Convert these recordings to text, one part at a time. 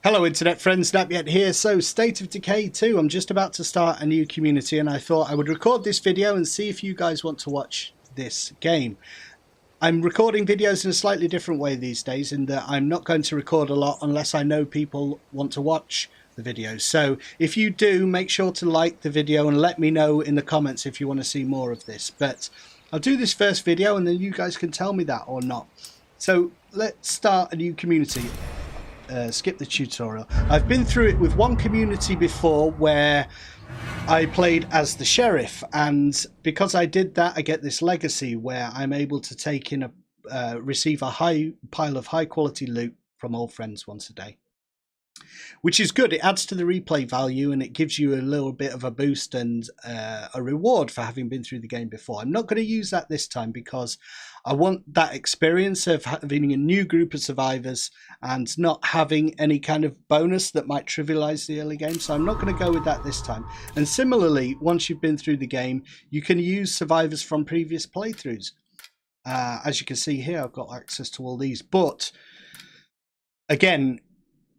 Hello internet friends, Napyet here. So State of Decay 2, I'm just about to start a new community and I thought I would record this video and see if you guys want to watch this game. I'm recording videos in a slightly different way these days in that I'm not going to record a lot unless I know people want to watch the videos. So if you do, make sure to like the video and let me know in the comments if you want to see more of this. But I'll do this first video and then you guys can tell me that or not. So let's start a new community. Skip the tutorial. I've been through it with one community before where I played as the sheriff, and because I did that I get this legacy where I'm able to take in receive a high pile of high quality loot from old friends once a day, which is good. It adds to the replay value and it gives you a little bit of a boost and a reward for having been through the game before. I'm not going to use that this time because I want that experience of having a new group of survivors and not having any kind of bonus that might trivialize the early game. So I'm not going to go with that this time. And similarly, once you've been through the game, you can use survivors from previous playthroughs. As you can see here, I've got access to all these. But again,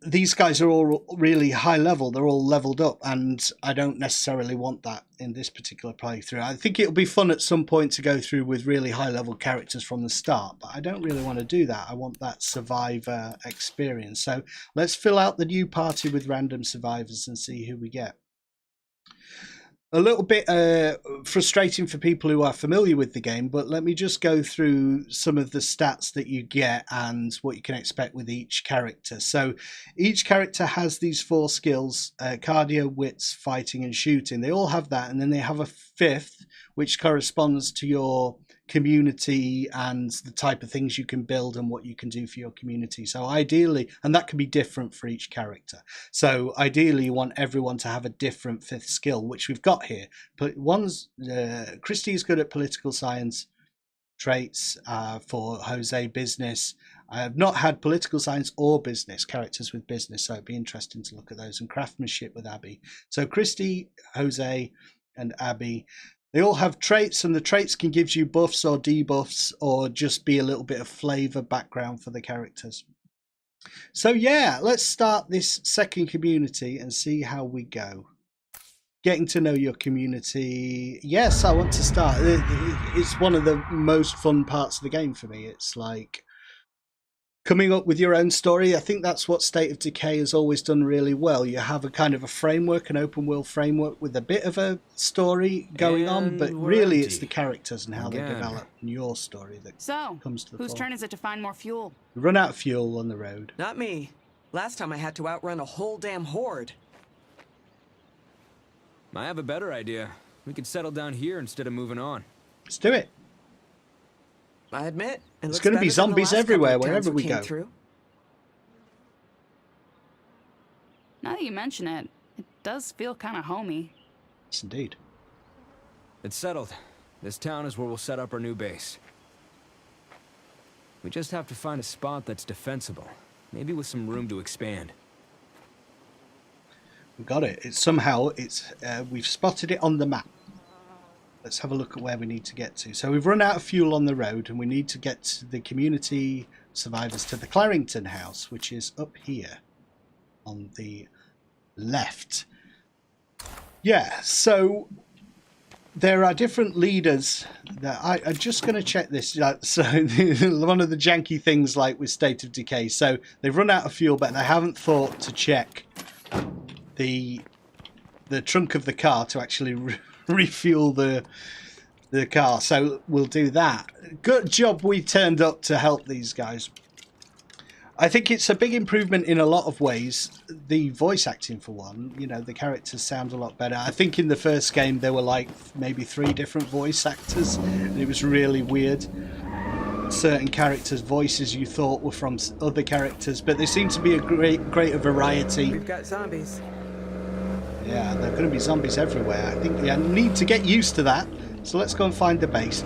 these guys are all really high level. They're all leveled up, and I don't necessarily want that in this particular playthrough. I think it'll be fun at some point to go through with really high level characters from the start, but I don't really want to do that. I want that survivor experience. So let's fill out the new party with random survivors and see who we get. A little bit frustrating for people who are familiar with the game, but let me just go through some of the stats that you get and what you can expect with each character. So each character has these 4 skills: cardio, wits, fighting and shooting. They all have that, and then they have a 5th which corresponds to your community and the type of things you can build and what you can do for your community. So ideally, and that can be different for each character, so ideally you want everyone to have a different 5th skill, which we've got here. But Christy is good at political science traits. For Jose, business. I have not had political science or business characters with business, so it'd be interesting to look at those. And craftsmanship with Abby. So Christy, Jose and Abby, they all have traits, and the traits can give you buffs or debuffs or just be a little bit of flavor background for the characters. So yeah, let's start this second community and see how we go. Getting to know your community. Yes, I want to start. It's one of the most fun parts of the game for me. It's like coming up with your own story. I think that's what State of Decay has always done really well. You have a kind of a framework, an open world framework with a bit of a story going on, but really it's the characters and how they develop in your story that comes to the fore. Whose turn is it to find more fuel? We run out of fuel on the road. Not me. Last time I had to outrun a whole damn horde. I have a better idea. We could settle down here instead of moving on. Let's do it. I admit, there's going to be zombies everywhere wherever we go. Now that you mention it, it does feel kind of homey. Yes, indeed. It's settled. This town is where we'll set up our new base. We just have to find a spot that's defensible, maybe with some room to expand. We got it. Somehow we've spotted it on the map. Let's have a look at where we need to get to. So we've run out of fuel on the road and we need to get the community survivors to the Clarington house, which is up here on the left. Yeah, so there are different leaders that I'm just going to check this. So one of the janky things like with State of Decay. So they've run out of fuel, but they haven't thought to check the trunk of the car to actually refuel the car, so we'll do that. Good job we turned up to help these guys. I think it's a big improvement in a lot of ways. The voice acting, for one, you know, the characters sound a lot better. I think in the first game there were like maybe 3 different voice actors and it was really weird. Certain characters' voices you thought were from other characters, but there seems to be a greater variety. We've got zombies. Yeah, there are going to be zombies everywhere. I think I need to get used to that. So let's go and find the base.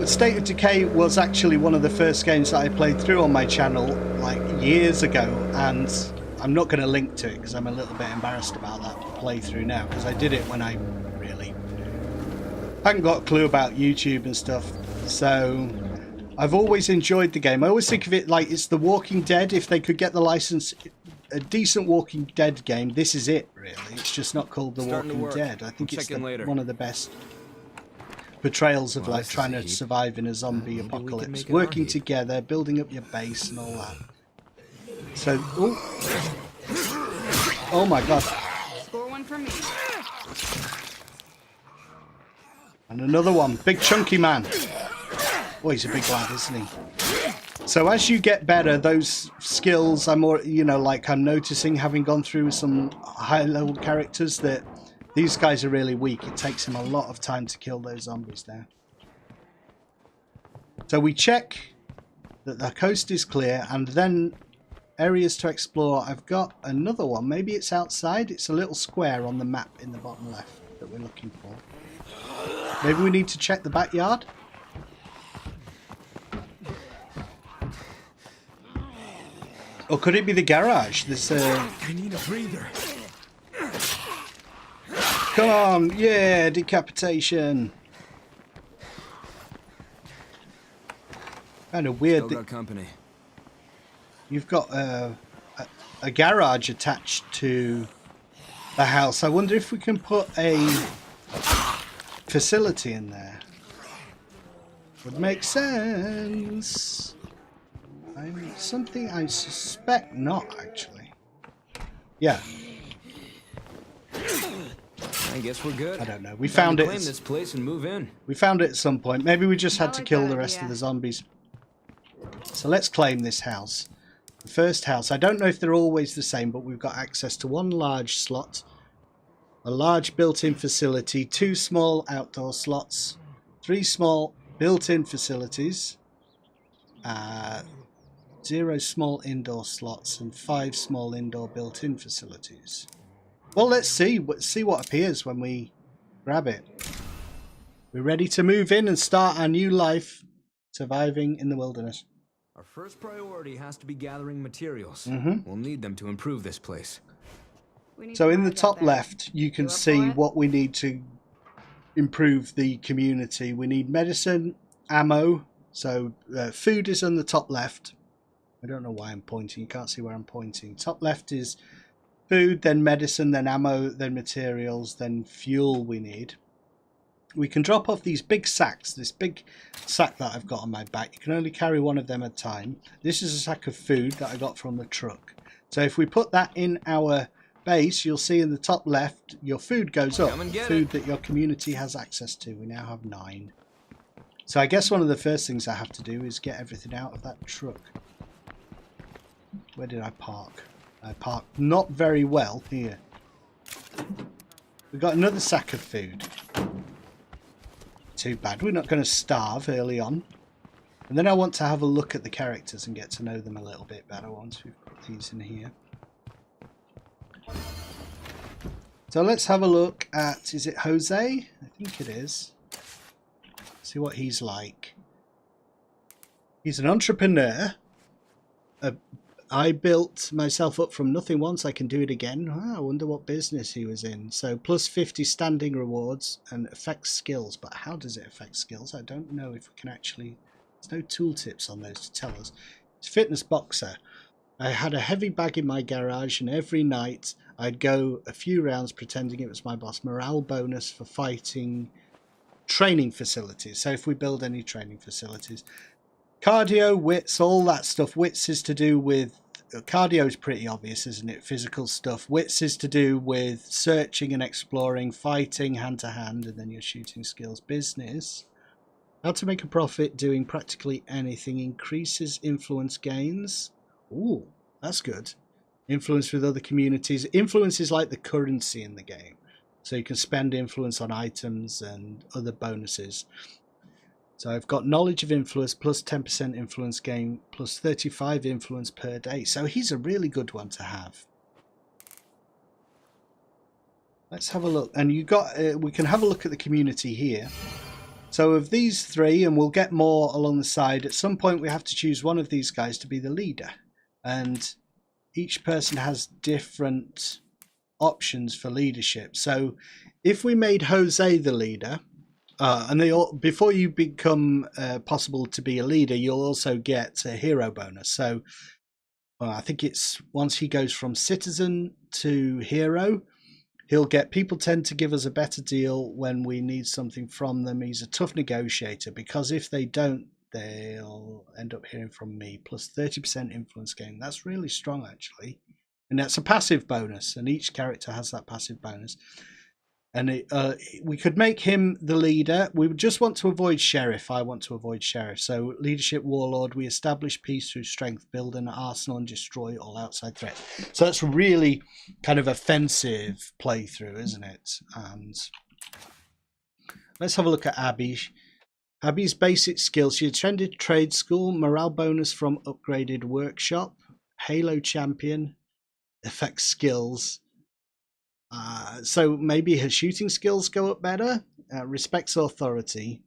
State of Decay was actually one of the first games that I played through on my channel like years ago, and I'm not going to link to it because I'm a little bit embarrassed about that playthrough now, because I did it when I really hadn't got a clue about YouTube and stuff. So I've always enjoyed the game. I always think of it like it's The Walking Dead. If they could get the license, a decent Walking Dead game, this is it, really. It's just not called The Walking Dead. I think it's one of the best portrayals of like trying to survive in a zombie apocalypse. Working together, building up your base and all that. So, oh my god. Score one for me. And another one. Big chunky man. Oh, he's a big lad, isn't he? So as you get better, those skills are more, you know, like I'm noticing, having gone through some high-level characters, that these guys are really weak. It takes them a lot of time to kill those zombies there. So we check that the coast is clear, and then areas to explore. I've got another one. Maybe it's outside. It's a little square on the map in the bottom left that we're looking for. Maybe we need to check the backyard. Or could it be the garage? There's I need a breather. Come on, yeah, decapitation. Kind of weird that company. You've got a garage attached to the house. I wonder if we can put a facility in there. Would make sense. Something I suspect not, actually. Yeah. I guess we're good. I don't know. We found it. Claim this place and move in. We found it at some point. Maybe we just had to kill the rest of the zombies. So let's claim this house. The first house. I don't know if they're always the same, but we've got access to one large slot, a large built-in facility, 2 small outdoor slots, 3 small built-in facilities, 0 small indoor slots, and 5 small indoor built-in facilities. Well, let's see what appears when we grab it. We're ready to move in and start our new life surviving in the wilderness. Our first priority has to be gathering materials. Mm-hmm. We'll need them to improve this place. So in the top left, you can see what we need to improve the community. We need medicine, ammo. So food is on the top left. I don't know why I'm pointing. You can't see where I'm pointing. Top left is food, then medicine, then ammo, then materials, then fuel we need. We can drop off these big sacks. This big sack that I've got on my back. You can only carry one of them at a time. This is a sack of food that I got from the truck. So if we put that in our base, you'll see in the top left, your food goes up. Food that your community has access to. We now have 9. So I guess one of the first things I have to do is get everything out of that truck. Where did I park? I parked not very well here. We've got another sack of food. Too bad. We're not going to starve early on. And then I want to have a look at the characters and get to know them a little bit better once we've put these in here. So let's have a look at, is it Jose? I think it is. See what he's like. He's an entrepreneur. I built myself up from nothing once. I can do it again. Oh, I wonder what business he was in. So plus 50 standing rewards and affects skills. But how does it affect skills? I don't know if we can actually... There's no tooltips on those to tell us. It's fitness boxer. I had a heavy bag in my garage and every night I'd go a few rounds pretending it was my boss. Morale bonus for fighting training facilities. So if we build any training facilities... Cardio, wits, all that stuff. Wits is to do with... Cardio is pretty obvious, isn't it? Physical stuff. Wits is to do with searching and exploring, fighting hand-to-hand, and then your shooting skills. Business. How to make a profit doing practically anything. Increases influence gains. Ooh, that's good. Influence with other communities. Influence is like the currency in the game. So you can spend influence on items and other bonuses. So I've got knowledge of influence, plus 10% influence gain, plus 35 influence per day. So he's a really good one to have. Let's have a look. And you got we can have a look at the community here. So of these 3, and we'll get more along the side, at some point we have to choose one of these guys to be the leader. And each person has different options for leadership. So if we made Jose the leader, And they all, before you become possible to be a leader, you'll also get a hero bonus. So I think it's once he goes from citizen to hero, he'll get people tend to give us a better deal when we need something from them. He's a tough negotiator because if they don't, they'll end up hearing from me. Plus 30% influence gain. That's really strong, actually. And that's a passive bonus, and each character has that passive bonus. And we could make him the leader. We would just want to avoid sheriff. I want to avoid sheriff. So leadership warlord. We establish peace through strength, build an arsenal, and destroy all outside threats. So that's really kind of offensive playthrough, isn't it? And let's have a look at Abby. Abby's basic skills. She attended trade school, morale bonus from upgraded workshop, Halo champion, effect skills. So maybe her shooting skills go up better. Respects authority.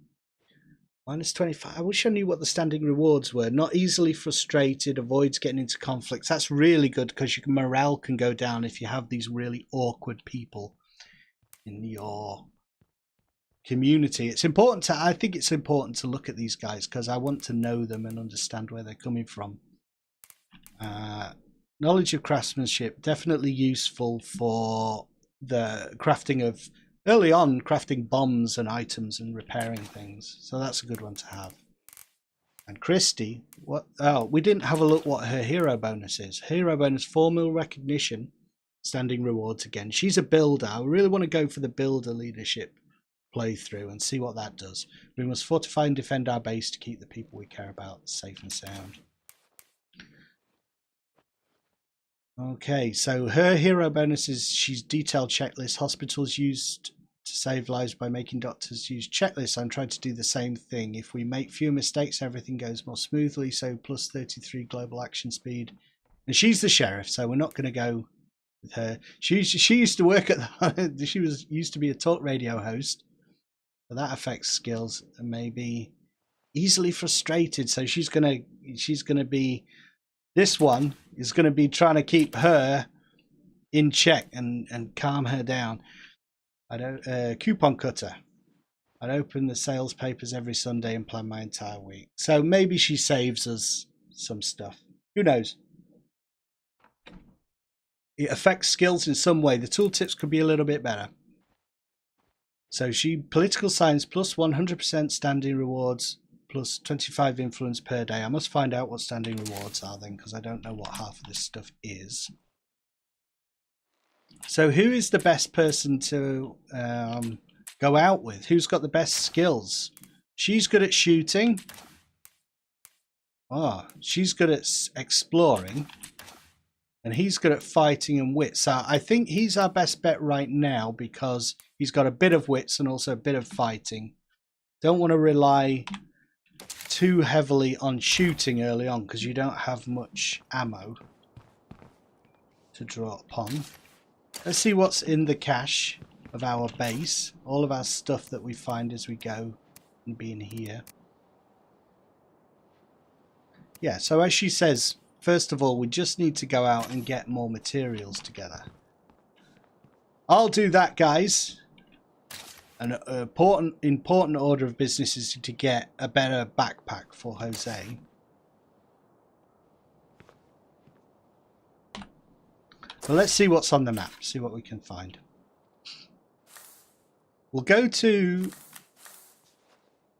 Minus 25. I wish I knew what the standing rewards were. Not easily frustrated. Avoids getting into conflicts. That's really good because your morale can go down if you have these really awkward people in your community. It's important to. I think it's important to look at these guys because I want to know them and understand where they're coming from. Knowledge of craftsmanship, definitely useful for the crafting of, early on, crafting bombs and items and repairing things. So that's a good one to have. And Christy, what? Oh, we didn't have a look what her hero bonus is. Hero bonus, formal recognition, standing rewards again. She's a builder. I really want to go for the builder leadership playthrough and see what that does. We must fortify and defend our base to keep the people we care about safe and sound. Okay, so her hero bonus is she's detailed checklist. Hospitals used to save lives by making doctors use checklists. I'm trying to do the same thing. If we make fewer mistakes, everything goes more smoothly. So plus 33 global action speed. And she's the sheriff, so we're not going to go with her. She used to work at she used to be a talk radio host. So that affects skills and maybe easily frustrated. So she's gonna be. This one is going to be trying to keep her in check and calm her down. Coupon cutter. I'd open the sales papers every Sunday and plan my entire week. So maybe she saves us some stuff. Who knows? It affects skills in some way. The tooltips could be a little bit better. So she political science plus 100% standing rewards. Plus 25 influence per day. I must find out what standing rewards are then, because I don't know what half of this stuff is. So who is the best person to go out with? Who's got the best skills? She's good at shooting. Oh, she's good at exploring. And he's good at fighting and wits. So I think he's our best bet right now because he's got a bit of wits and also a bit of fighting. Don't want to rely too heavily on shooting early on because you don't have much ammo to draw upon. Let's see what's in the cache of our base. All of our stuff that we find as we go and be in here. Yeah, so as she says, first of all, we just need to go out and get more materials together. I'll do that, guys. An important order of business is to get a better backpack for Jose. So let's see what's on the map, see what we can find. We'll go to...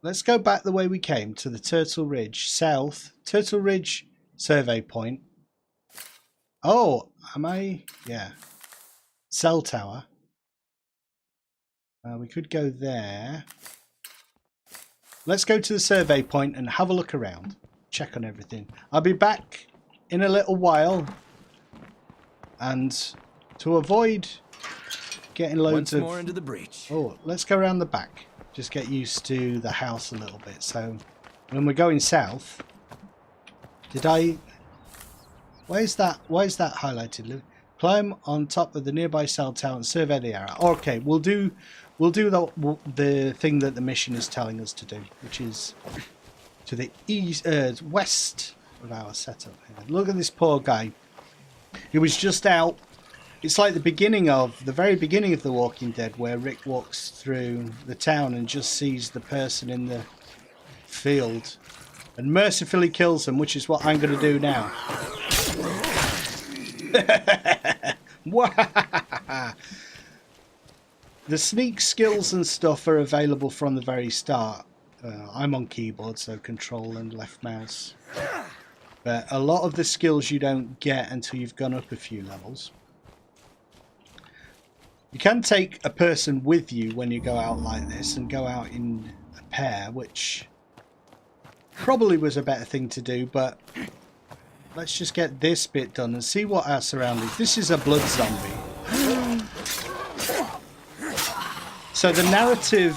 Let's go back the way we came to the Turtle Ridge South. Turtle Ridge survey point. Oh, am I? Yeah. Cell tower. We could go there. Let's go to the survey point and have a look around. Check on everything. I'll be back in a little while. And to avoid getting loads Once more into the breach. Oh, let's go around the back. Just get used to the house a little bit. So when we're going south, did I... Why is that highlighted, Lou? Climb on top of the nearby cell tower and survey the area. Okay, we'll do the thing that the mission is telling us to do, which is to the east, west of our setup here. Look at this poor guy. He was just out It's like the very beginning of The Walking Dead, where Rick walks through the town and just sees the person in the field and mercifully kills them, which is what I'm going to do now. The sneak skills and stuff are available from the very start. I'm on keyboard, so control and left mouse. But a lot of the skills you don't get until you've gone up a few levels. You can take a person with you when you go out like this and go out in a pair, which probably was a better thing to do, but let's just get this bit done and see what our surroundings. This is a blood zombie. So the narrative,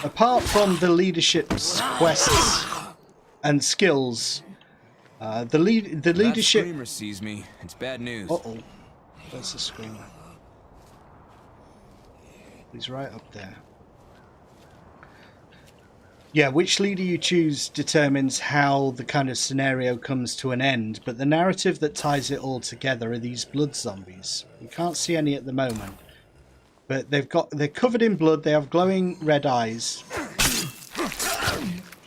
apart from the leadership's quests and skills, the leadership. That screamer sees me. It's bad news. Uh-oh. Where's the screamer? He's right up there. Yeah, which leader you choose determines how the kind of scenario comes to an end, but the narrative that ties it all together are these blood zombies. You can't see any at the moment, but they're covered in blood, they have glowing red eyes,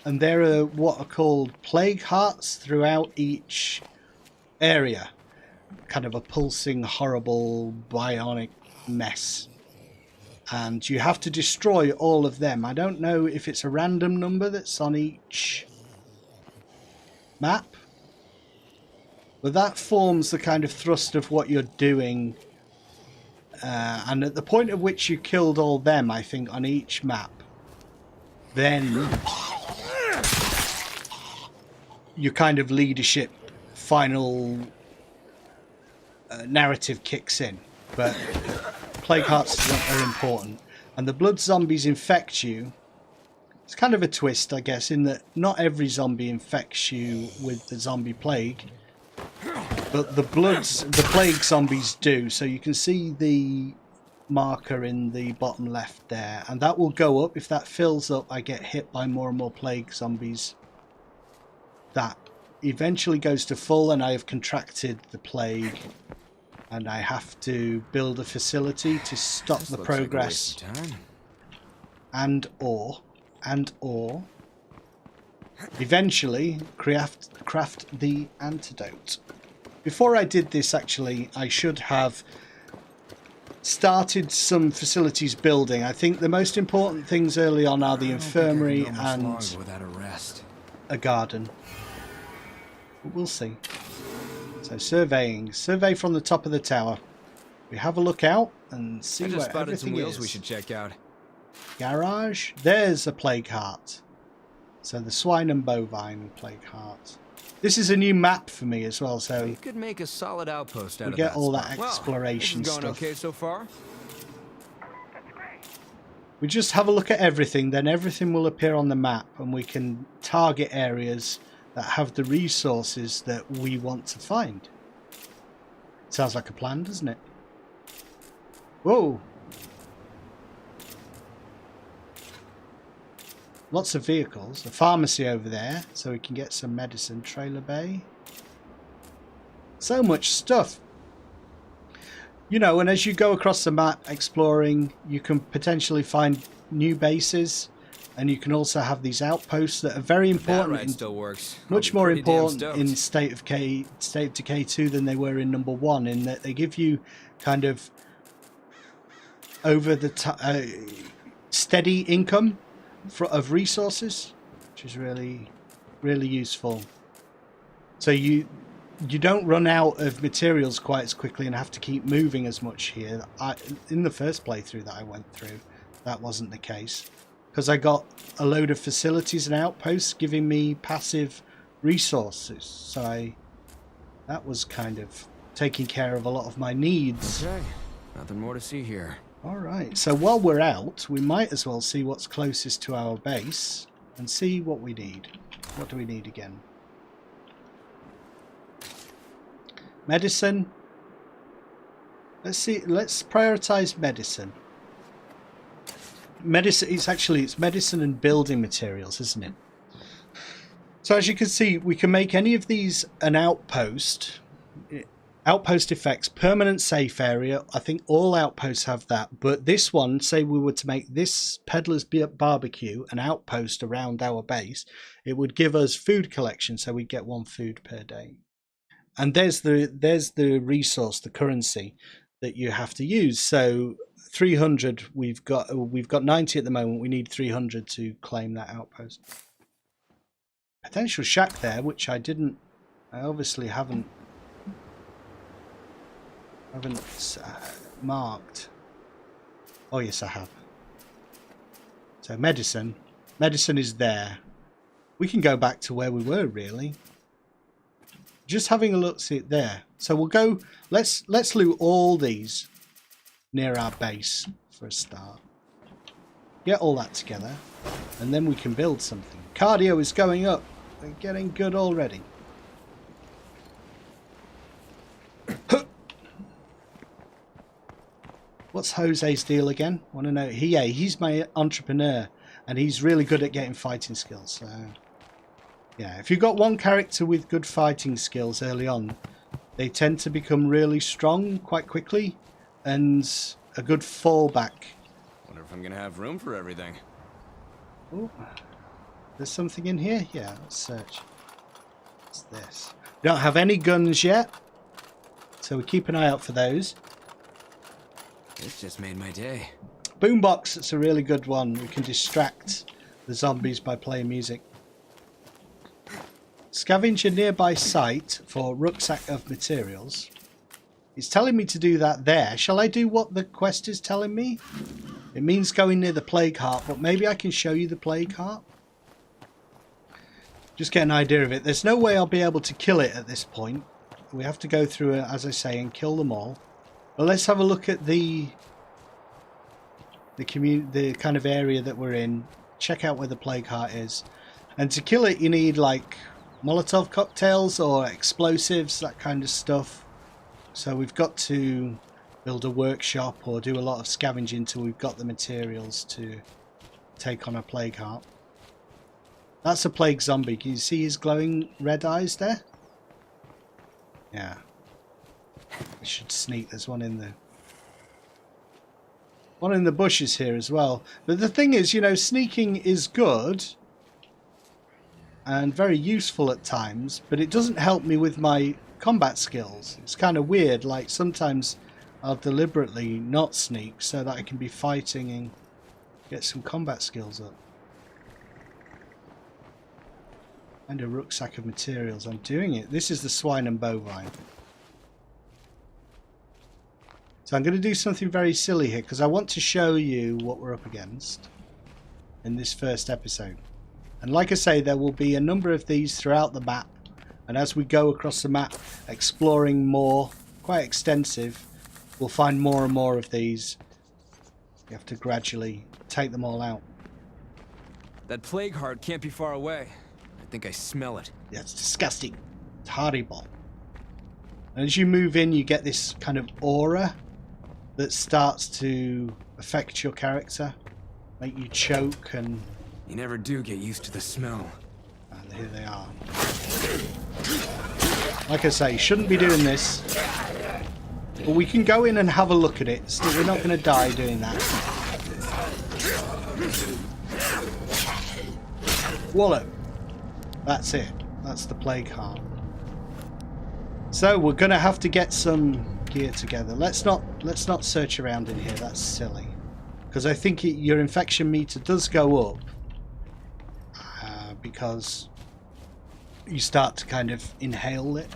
and there are what are called plague hearts throughout each area. Kind of a pulsing, horrible, bionic mess. And you have to destroy all of them. I don't know if it's a random number that's on each map, but that forms the kind of thrust of what you're doing. And at the point at which you killed all them, I think, on each map, then your kind of leadership final narrative kicks in. But plague hearts are important, and the blood zombies infect you. It's kind of a twist, I guess, in that not every zombie infects you with the zombie plague, but the plague zombies do. So you can see the marker in the bottom left there, and that will go up. If that fills up, I get hit by more and more plague zombies. That eventually goes to full, and I have contracted the plague. And I have to build a facility to stop the progress, and or eventually craft the antidote. Before I did this, actually, I should have started some facilities building. I think the most important things early on are the infirmary and a garden. But we'll see. So surveying. Survey from the top of the tower. We have a look out and see where everything some wheels is. We should check out. Garage. There's a plague heart. So the swine and bovine plague heart. This is a new map for me as well, so we could make a solid outpost out of we get all spot. that exploration Well, this is going stuff. okay so far? We just have a look at everything, then everything will appear on the map, and we can target areas that have the resources that we want to find. Sounds like a plan, doesn't it? Whoa! Lots of vehicles. A pharmacy over there, so we can get some medicine. Trailer bay. So much stuff. You know, and as you go across the map exploring, you can potentially find new bases. And you can also have these outposts that are very important. That still works. Much more important in State of Decay 2 than they were in number 1, in that they give you kind of over the steady income of resources, which is really useful. So you don't run out of materials quite as quickly and have to keep moving as much here. In the first playthrough that I went through, that wasn't the case. Because I got a load of facilities and outposts giving me passive resources. So that was kind of taking care of a lot of my needs. Okay, nothing more to see here. Alright, so while we're out, we might as well see what's closest to our base and see what we need. What do we need again? Medicine. Let's prioritize medicine. Medicine, it's medicine and building materials, isn't it? So as you can see, we can make any of these an outpost. Outpost effects, permanent safe area. I think all outposts have that, but this one, say we were to make this Peddler's Barbecue an outpost around our base, it would give us food collection, so we get 1 food per day. And there's the resource, the currency that you have to use. So 300, we've got 90 at the moment. We need 300 to claim that outpost. Potential shack there, which I obviously haven't marked. Oh yes, I have. So medicine is there. We can go back to where we were, really. Just having a look, see it there. So we'll go, let's loot all these near our base for a start. Get all that together, and then we can build something. Cardio is going up. We're getting good already. What's Jose's deal again? Want to know? He's my entrepreneur, and he's really good at getting fighting skills. So, yeah, if you've got one character with good fighting skills early on, they tend to become really strong quite quickly, and a good fallback. Wonder if I'm gonna have room for everything. Ooh, there's something in here? Yeah, let's search. What's this? We don't have any guns yet, so we keep an eye out for those. This just made my day. Boombox, it's a really good one. We can distract the zombies by playing music. Scavenge a nearby site for rucksack of materials. It's telling me to do that there. Shall I do what the quest is telling me? It means going near the plague heart, but maybe I can show you the plague heart. Just get an idea of it. There's no way I'll be able to kill it at this point. We have to go through it, as I say, and kill them all. But let's have a look at the kind of area that we're in. Check out where the plague heart is. And to kill it, you need like Molotov cocktails or explosives, that kind of stuff. So we've got to build a workshop or do a lot of scavenging till we've got the materials to take on a plague heart. That's a plague zombie. Can you see his glowing red eyes there? Yeah. We should sneak. There's one in the bushes here as well. But the thing is, you know, sneaking is good and very useful at times, but it doesn't help me with my combat skills. It's kind of weird. Like sometimes I'll deliberately not sneak so that I can be fighting and get some combat skills up. And a rucksack of materials. I'm doing it. This is the swine and bovine. So I'm going to do something very silly here because I want to show you what we're up against in this first episode. And like I say, there will be a number of these throughout the map. And as we go across the map, exploring more, quite extensive, we'll find more and more of these. You have to gradually take them all out. That plague heart can't be far away. I think I smell it. Yeah, it's disgusting. It's horrible. And as you move in, you get this kind of aura that starts to affect your character, make you choke, and You never do get used to the smell. And here they are. Like I say, shouldn't be doing this, but we can go in and have a look at it. Still, we're not going to die doing that. Wallop. That's it. That's the plague heart. So we're going to have to get some gear together. Let's not search around in here. That's silly, because I think your infection meter does go up because you start to kind of inhale it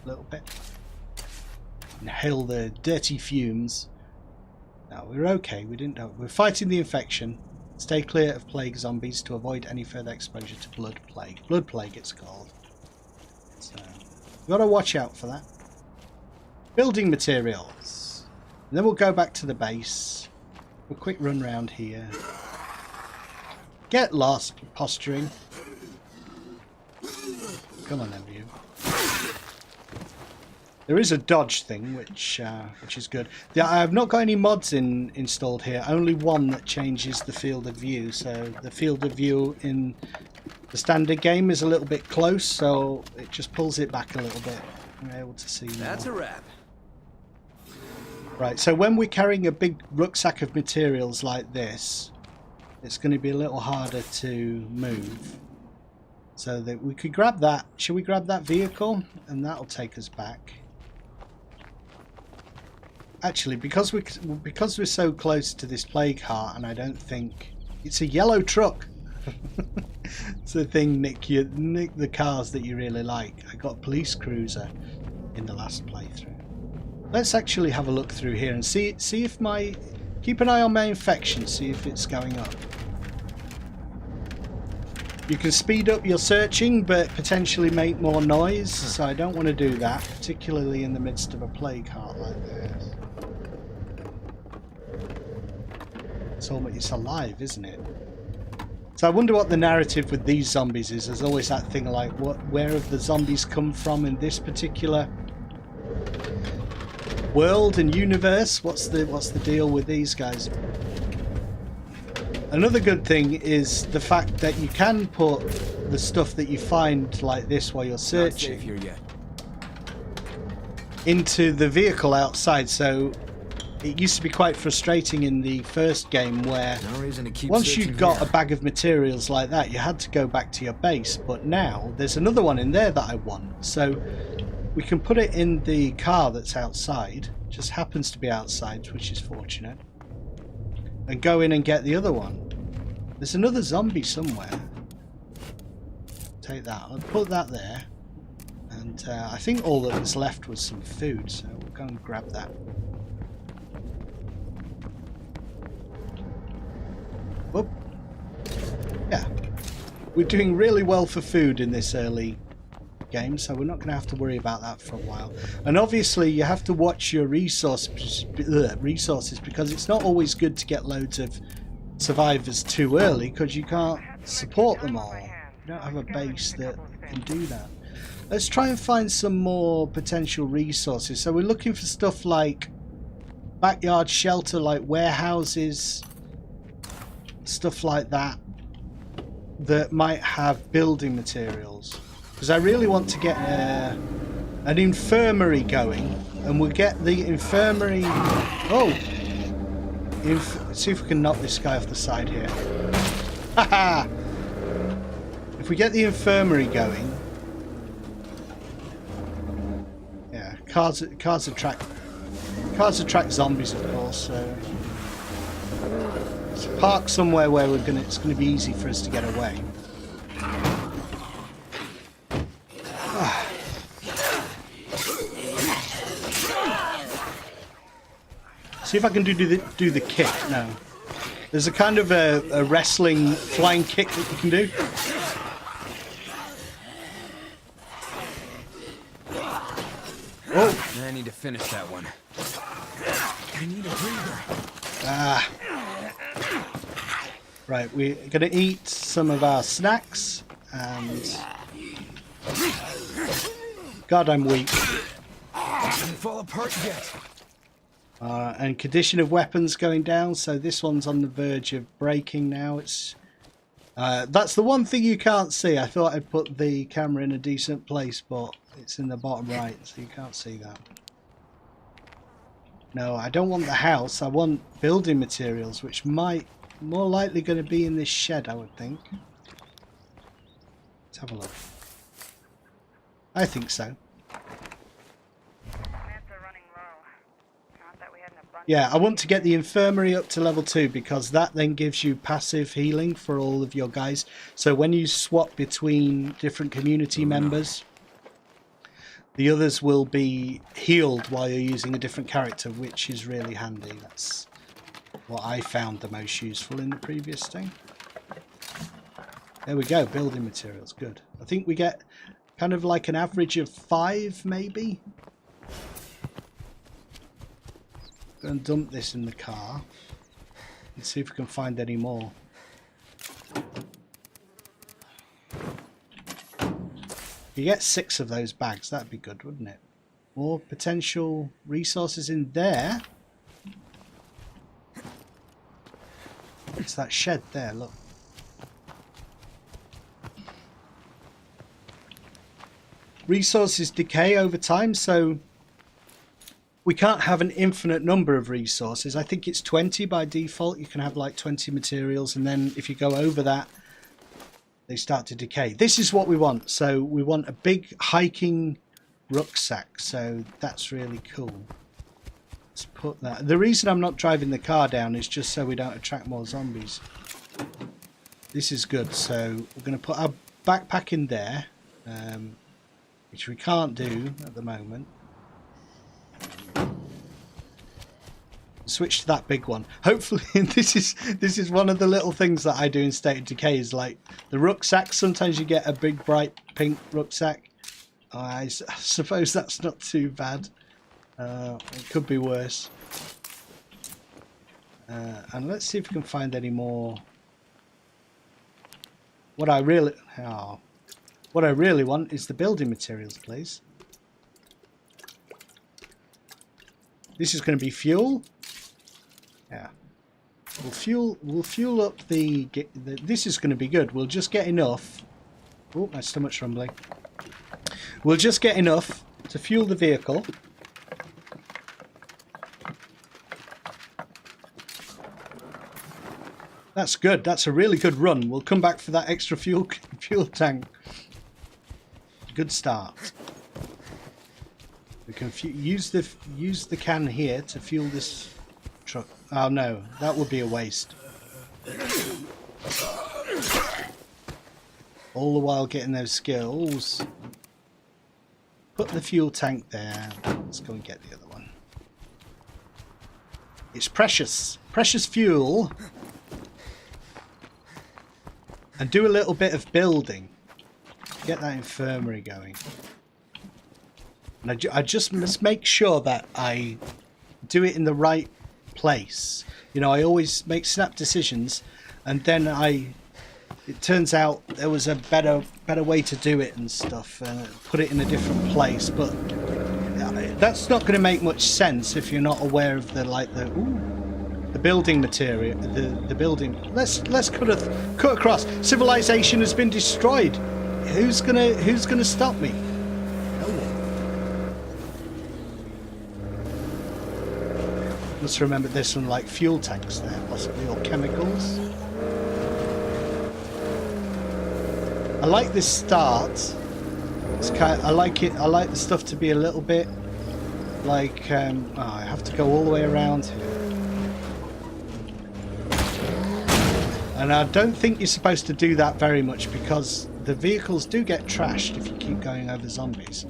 a little bit. Inhale the dirty fumes. No, we're okay. We didn't know. We're fighting the infection. Stay clear of plague zombies to avoid any further exposure to blood plague. Blood plague, it's called. So we've got to watch out for that. Building materials. And then we'll go back to the base. A quick run round here. Get lost, posturing. Come on then, you. There is a dodge thing, which is good. I've not got any mods installed here. Only one that changes the field of view. So the field of view in The standard game is a little bit close, so it just pulls it back a little bit. I'm able to see more. That's a wrap. Right, so when we're carrying a big rucksack of materials like this, it's going to be a little harder to move. So that we could grab that. Should we grab that vehicle? And that'll take us back. Actually, because we're so close to this plague heart, and I don't think it's a yellow truck. It's the thing, nick the cars that you really like. I got a police cruiser in the last playthrough. Let's actually have a look through here and see if keep an eye on my infection, see if it's going up. You can speed up your searching, but potentially make more noise, so I don't want to do that, particularly in the midst of a plague heart like this. It's alive, isn't it? So I wonder what the narrative with these zombies is. There's always that thing like, where have the zombies come from in this particular world and universe? What's the deal with these guys? Another good thing is the fact that you can put the stuff that you find like this while you're searching Not safe here yet. into the vehicle outside. So it used to be quite frustrating in the first game where No reason to keep once you searching got here. a bag of materials like that, you had to go back to your base. But now there's another one in there that I want. So we can put it in the car that's outside. Just happens to be outside, which is fortunate. And go in and get the other one. There's another zombie somewhere. Take that. I'll put that there. And I think all that was left was some food, so we'll go and grab that. Whoop. Yeah. We're doing really well for food in this early game, so we're not going to have to worry about that for a while. And obviously you have to watch your resources because it's not always good to get loads of survivors too early because you can't support them all. You don't have a base that can do that. Let's try and find some more potential resources. So we're looking for stuff like backyard shelter, like warehouses, stuff like that might have building materials. Because I really want to get an infirmary going, and we'll get the infirmary. Oh, let's see if we can knock this guy off the side here. Haha! If we get the infirmary going, yeah, cars attract zombies, of course. So let's park somewhere where it's gonna be easy for us to get away. See if I can do the kick. No, there's a kind of a wrestling flying kick that you can do. Oh, I need to finish that one. I need a breather. ah. Right, we're gonna eat some of our snacks and. God, I'm weak. Doesn't fall apart yet. And condition of weapons going down, so this one's on the verge of breaking now. That's the one thing you can't see. I thought I'd put the camera in a decent place, but it's in the bottom right, so you can't see that. No, I don't want the house. I want building materials, which might more likely going to be in this shed, I would think. Let's have a look. I think so. Yeah, I want to get the infirmary up to level 2 because that then gives you passive healing for all of your guys. So when you swap between different community members, the others will be healed while you're using a different character, which is really handy. That's what I found the most useful in the previous thing. There we go, building materials, good. I think we get kind of like an average of 5 maybe. And dump this in the car and see if we can find any more. You get 6 of those bags, that'd be good, wouldn't it? More potential resources in there. It's that shed there, look. resources decay over time, so we can't have an infinite number of resources. I think it's 20 by default. You can have like 20 materials, and then if you go over that, they start to decay. This is what we want. So we want a big hiking rucksack. So that's really cool. Let's put that. The reason I'm not driving the car down is just so we don't attract more zombies. This is good. So we're going to put our backpack in there, which we can't do at the moment. Switch to that big one. Hopefully this is one of the little things that I do in State of Decay is like the rucksack. Sometimes you get a big bright pink rucksack. I suppose that's not too bad. It could be worse. And let's see if we can find any more. What I really want is the building materials, please. This is going to be fuel. Yeah, we'll fuel up the. This is going to be good. We'll just get enough. Oh, my stomach's rumbling. We'll just get enough to fuel the vehicle. That's good. That's a really good run. We'll come back for that extra fuel tank. Good start. We can use the can here to fuel this truck. Oh no, that would be a waste. All the while getting those skills. Put the fuel tank there. Let's go and get the other one. It's precious. Precious fuel. And do a little bit of building. Get that infirmary going. And I just must make sure that I do it in the right place. You know, I always make snap decisions, and then it turns out there was a better way to do it and stuff, and put it in a different place. But that's not going to make much sense if you're not aware of the building material, the building. Let's cut across. Civilization has been destroyed. Who's gonna stop me? No one. Let's remember there's some like fuel tanks there, possibly, or chemicals. I like this start. It's I like it. I like the stuff to be a little bit like. I have to go all the way around here. And I don't think you're supposed to do that very much because the vehicles do get trashed if you keep going over zombies.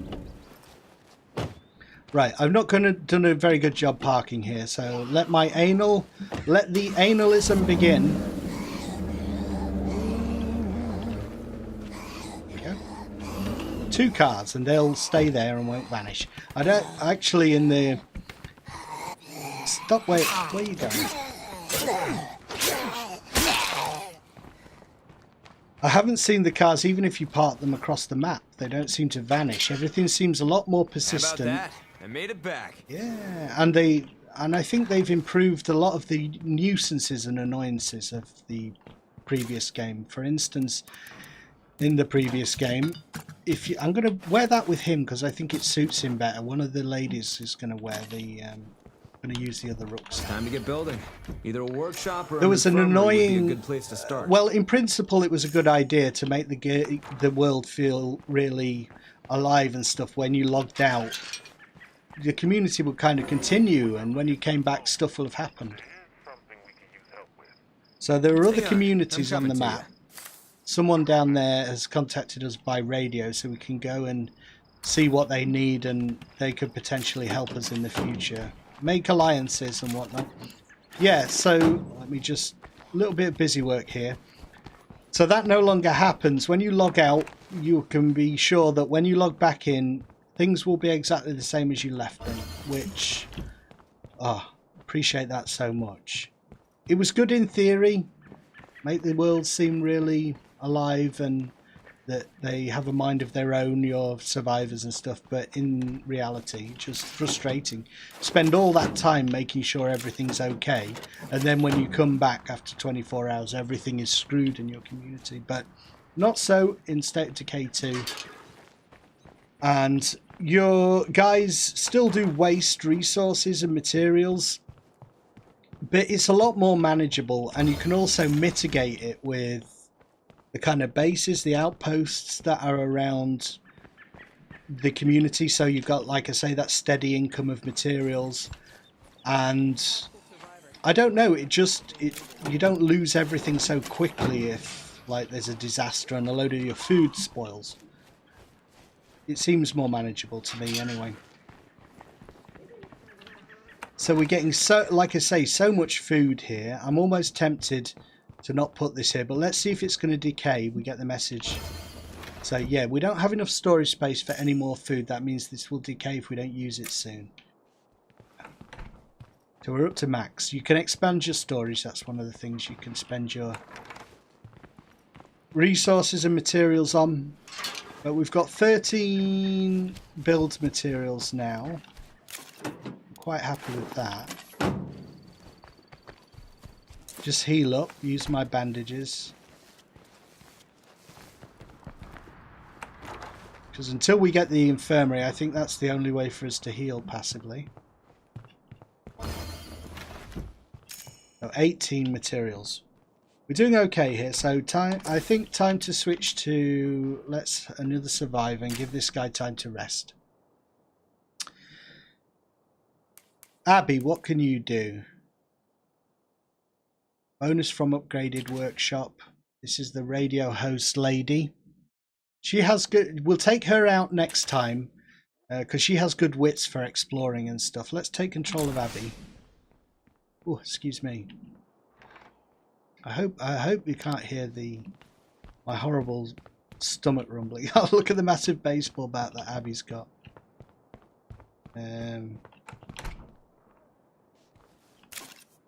Right, I've not done a very good job parking here, so let the analism begin. There we go. 2 cars, and they'll stay there and won't vanish. I don't actually in the. Stop! Where are you going? I haven't seen the cars, even if you park them across the map. They don't seem to vanish. Everything seems a lot more persistent. How about that? I made it back. Yeah, and I think they've improved a lot of the nuisances and annoyances of the previous game. For instance, in the previous game, I'm going to wear that with him because I think it suits him better. One of the ladies is going to wear the. Going to use the other rucksack. Time to get building. Either a workshop or there was an annoying. Would be a good place to start. Well, in principle, it was a good idea to make the world feel really alive and stuff. When you logged out, the community would kind of continue, and when you came back, stuff will have happened. So there are other communities on the map. Someone down there has contacted us by radio, so we can go and see what they need, and they could potentially help us in the future. Make alliances and whatnot. Yeah, so let me just a little bit of busy work here. So that no longer happens. When you log out, you can be sure that when you log back in, things will be exactly the same as you left them, which appreciate that so much. It was good in theory, make the world seem really alive and that they have a mind of their own, your survivors and stuff, but in reality, just frustrating. Spend all that time making sure everything's okay, and then when you come back after 24 hours, everything is screwed in your community. But not so in State of Decay 2. And your guys still do waste resources and materials, but it's a lot more manageable, and you can also mitigate it with the kind of bases, the outposts that are around the community. So you've got, like I say, that steady income of materials, and I don't know, you don't lose everything so quickly if like there's a disaster and a load of your food spoils. It seems more manageable to me anyway. So we're getting, so like I say, so much food here. I'm almost tempted to not put this here, but let's see if it's going to decay. We get the message. So yeah, we don't have enough storage space for any more food. That means this will decay if we don't use it soon. So we're up to max. You can expand your storage. That's one of the things you can spend your resources and materials on. But we've got 13 build materials now. I'm quite happy with that. Just heal up, use my bandages. Because until we get the infirmary, I think that's the only way for us to heal passively. So 18 materials. We're doing okay here, so I think time to switch to another survivor and give this guy time to rest. Abby, what can you do? Bonus from upgraded workshop. This is the radio host lady. She has good. We'll take her out next time because she has good wits for exploring and stuff. Let's take control of Abby. Oh, excuse me. I hope you can't hear my horrible stomach rumbling. Oh, look at the massive baseball bat that Abby's got.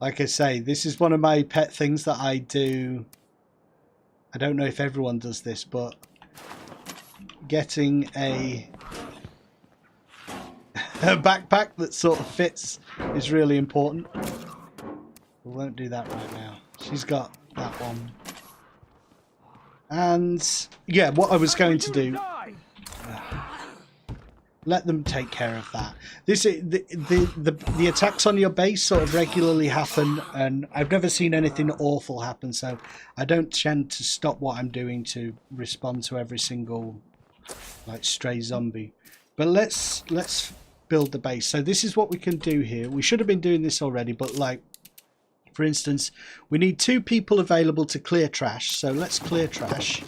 Like I say, this is one of my pet things that I do. I don't know if everyone does this, but getting a backpack that sort of fits is really important. We won't do that right now. She's got that one. And yeah, what I was going to do, let them take care of that. The attacks on your base sort of regularly happen, and I've never seen anything awful happen, so I don't tend to stop what I'm doing to respond to every single like stray zombie. But let's build the base. So this is what we can do here. We should have been doing this already, but like, for instance, we need 2 people available to clear trash. So let's clear trash.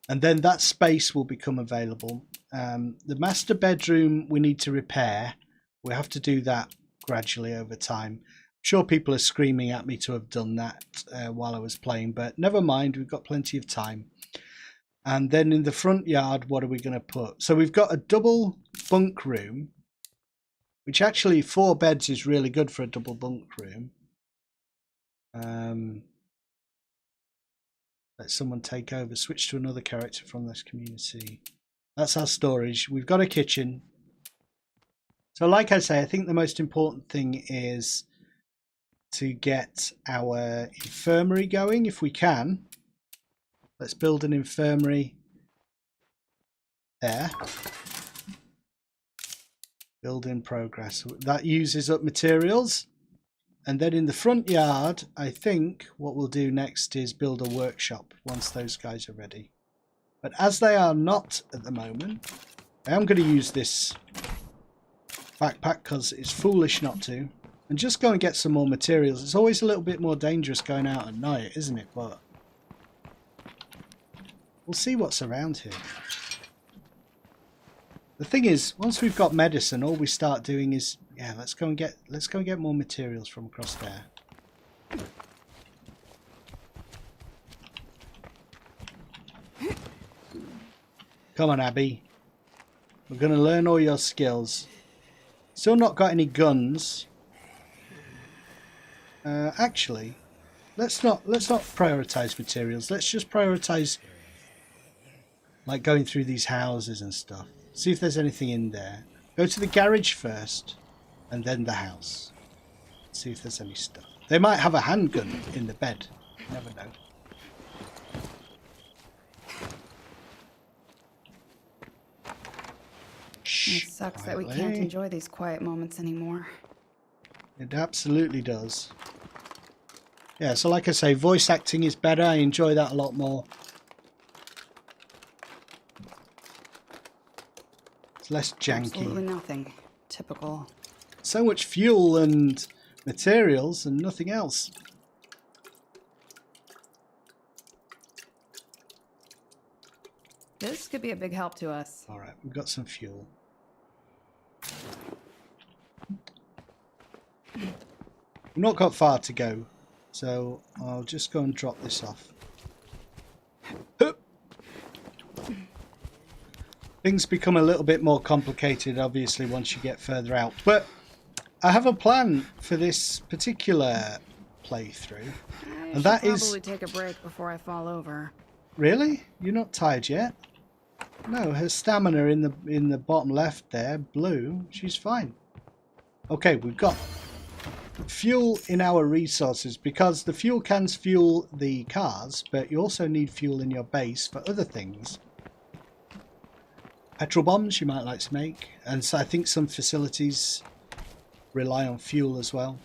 And then that space will become available. The master bedroom we need to repair. We have to do that gradually over time. I'm sure people are screaming at me to have done that while I was playing, but never mind, we've got plenty of time. And then in the front yard, what are we going to put? So we've got a double bunk room, which actually 4 beds is really good for a double bunk room. Let someone take over. Switch to another character from this community. That's our storage. We've got a kitchen. So like I say, I think the most important thing is to get our infirmary going if we can. Let's build an infirmary there. Build in progress. That uses up materials. And then in the front yard, I think what we'll do next is build a workshop once those guys are ready. But as they are not at the moment, I am going to use this backpack because it's foolish not to. And just go and get some more materials. It's always a little bit more dangerous going out at night, isn't it? But we'll see what's around here. The thing is, once we've got medicine, all we start doing is, yeah, let's go and get more materials from across there. Come on, Abby. We're going to learn all your skills. Still not got any guns. Actually, let's not prioritize materials. Let's just prioritize like going through these houses and stuff. See if there's anything in there. Go to the garage first, and then the house. See if there's any stuff. They might have a handgun in the bed. You never know. Shh. It sucks that we Quietly. can't enjoy these quiet moments anymore. It absolutely does. Yeah, so like I say, voice acting is better. I enjoy that a lot more. It's less janky. Absolutely nothing. Typical. So much fuel and materials and nothing else. This could be a big help to us. Alright, we've got some fuel. We've not got far to go, so I'll just go and drop this off. Things become a little bit more complicated, obviously, once you get further out. But I have a plan for this particular playthrough. And that is... probably take a break before I fall over. Really? You're not tired yet? No, her stamina in the bottom left there, blue, she's fine. Okay, we've got fuel in our resources because the fuel cans fuel the cars, but you also need fuel in your base for other things. Petrol bombs you might like to make, and so I think some facilities rely on fuel as well.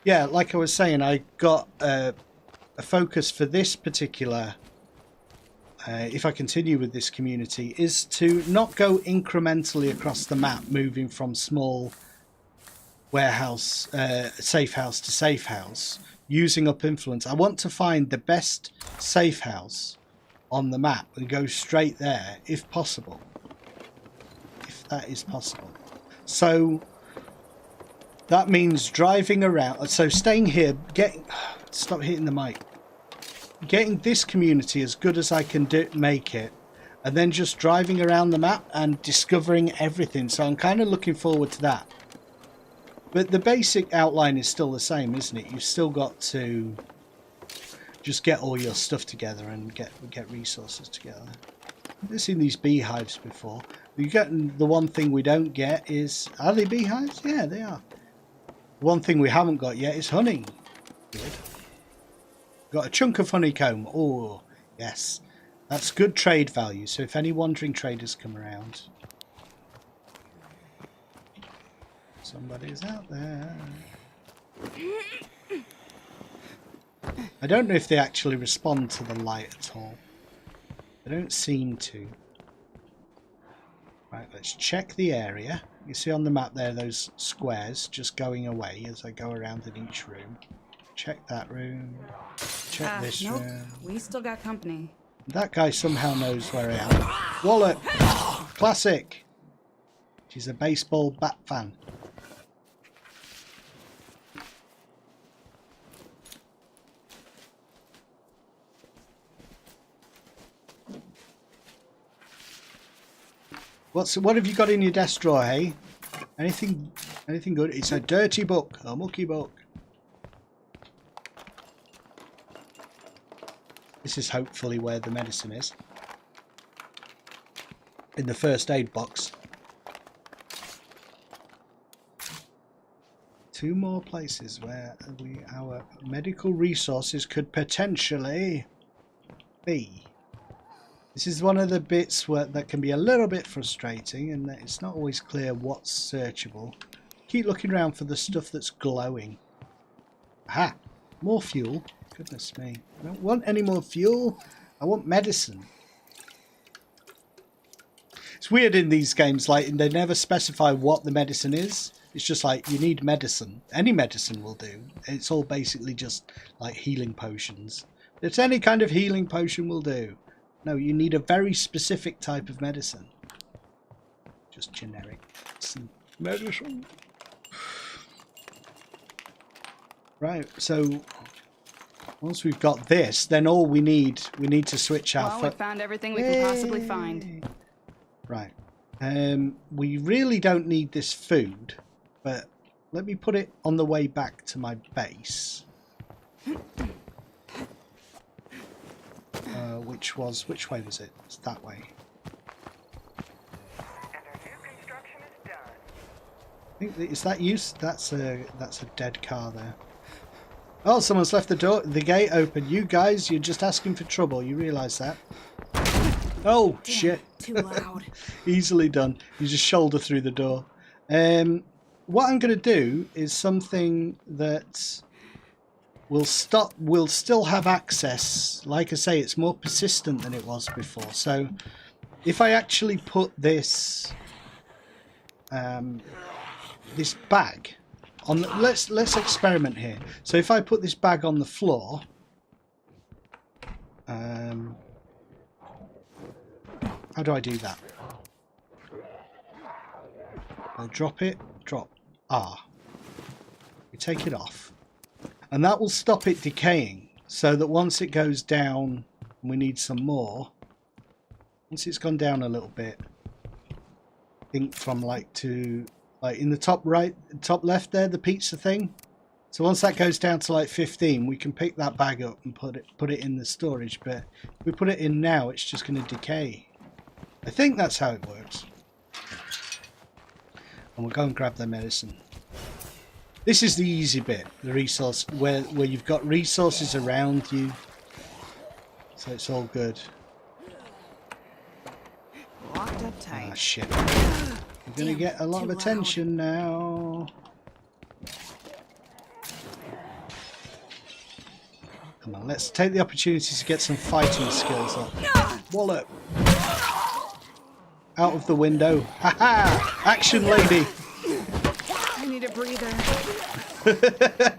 Yeah, like I was saying, I got a focus for this particular if I continue with this community, is to not go incrementally across the map, moving from small warehouse, safe house to safe house, using up influence. I want to find the best safe house on the map and go straight there, if possible. If that is possible. So that means driving around. So staying here, stop hitting the mic. Getting this community as good as I can make it, and then just driving around the map and discovering everything. So I'm kind of looking forward to that. But the basic outline is still the same, isn't it? You've still got to just get all your stuff together and get resources together. I've seen these beehives before. The one thing we don't get is... Are they beehives? Yeah, they are. One thing we haven't got yet is honey. Good. Got a chunk of honeycomb. Oh, yes. That's good trade value. So if any wandering traders come around... Somebody's out there. I don't know if they actually respond to the light at all. They don't seem to. Right, let's check the area. You see on the map there those squares just going away as I go around in each room. Check that room. Check this room. We still got company. That guy somehow knows where I am. Wallet! Classic! She's a baseball bat fan. What have you got in your desk drawer, hey? Anything good? It's a dirty book, a mucky book. This is hopefully where the medicine is. In the first aid box. 2 more places where our medical resources could potentially be. This is one of the bits that can be a little bit frustrating, and that it's not always clear what's searchable. Keep looking around for the stuff that's glowing. Aha! More fuel. Goodness me. I don't want any more fuel. I want medicine. It's weird in these games, like they never specify what the medicine is. It's just like, you need medicine. Any medicine will do. It's all basically just like healing potions. It's any kind of healing potion will do. No, you need a very specific type of medicine. Just generic medicine. Right, so once we've got this, then all we need to switch our... Well, we found everything we can possibly find. Right. We really don't need this food, but let me put it on the way back to my base. Which way was it? It's that way. And our new construction is done. I think is that use? That's a dead car there. Oh, someone's left the gate open. You guys, you're just asking for trouble. You realise that? Oh, Damn, shit. too loud. Easily done. You just shoulder through the door. What I'm going to do is something that will stop. We'll still have access. Like I say, it's more persistent than it was before. So if I actually put this this bag on, let's experiment here. So if I put this bag on the floor, how do I do that? I'll drop it, drop R. We take it off. And that will stop it decaying, so that once it goes down, and we need some more, once it's gone down a little bit, I think from like to, like in the top right, top left there, the pizza thing. So once that goes down to like 15, we can pick that bag up and put it in the storage. But if we put it in now, it's just going to decay. I think that's how it works. And we'll go and grab the medicine. This is the easy bit, the resource, where you've got resources around you. So it's all good. Locked up tight. Ah, shit. We're going to get a lot of attention now. Come on, let's take the opportunity to get some fighting skills up. Wallop. Out of the window. Ha-ha! Action lady! I need a breather.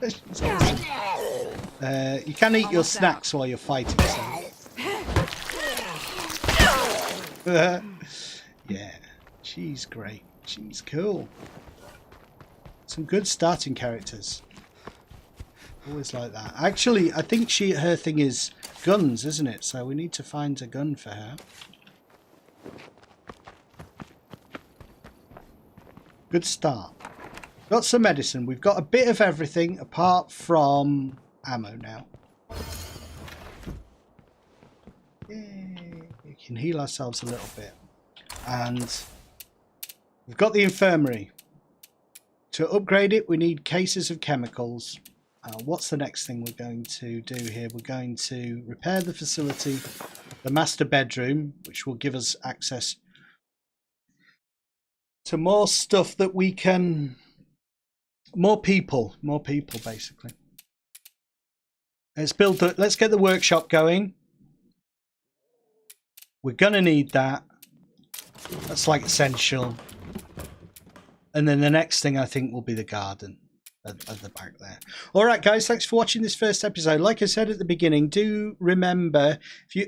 She's awesome. You can eat your snacks while you're fighting, so. Yeah, she's great. She's cool. Some good starting characters. Always like that. Actually, I think her thing is guns, isn't it? So we need to find a gun for her. Good start. Got some medicine. We've got a bit of everything apart from ammo now. Yay. We can heal ourselves a little bit. And we've got the infirmary. To upgrade it, we need cases of chemicals. What's the next thing we're going to do here? We're going to repair the facility, the master bedroom, which will give us access to more stuff that we can... More people basically. Let's get the workshop going. We're gonna need that. That's like essential. And then the next thing I think will be the garden at the back there. All right, guys, thanks for watching this first episode. Like I said at the beginning, do remember, if you,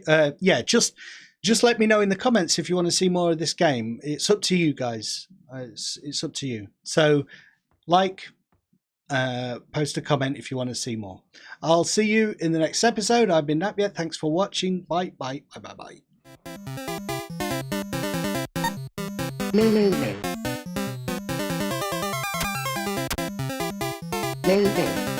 just let me know in the comments if you want to see more of this game. It's up to you guys. It's up to you. So, post a comment if you want to see more. I'll see you in the next episode. I've been Napyet. Thanks for watching. Bye, bye, bye, bye, bye. Lulu.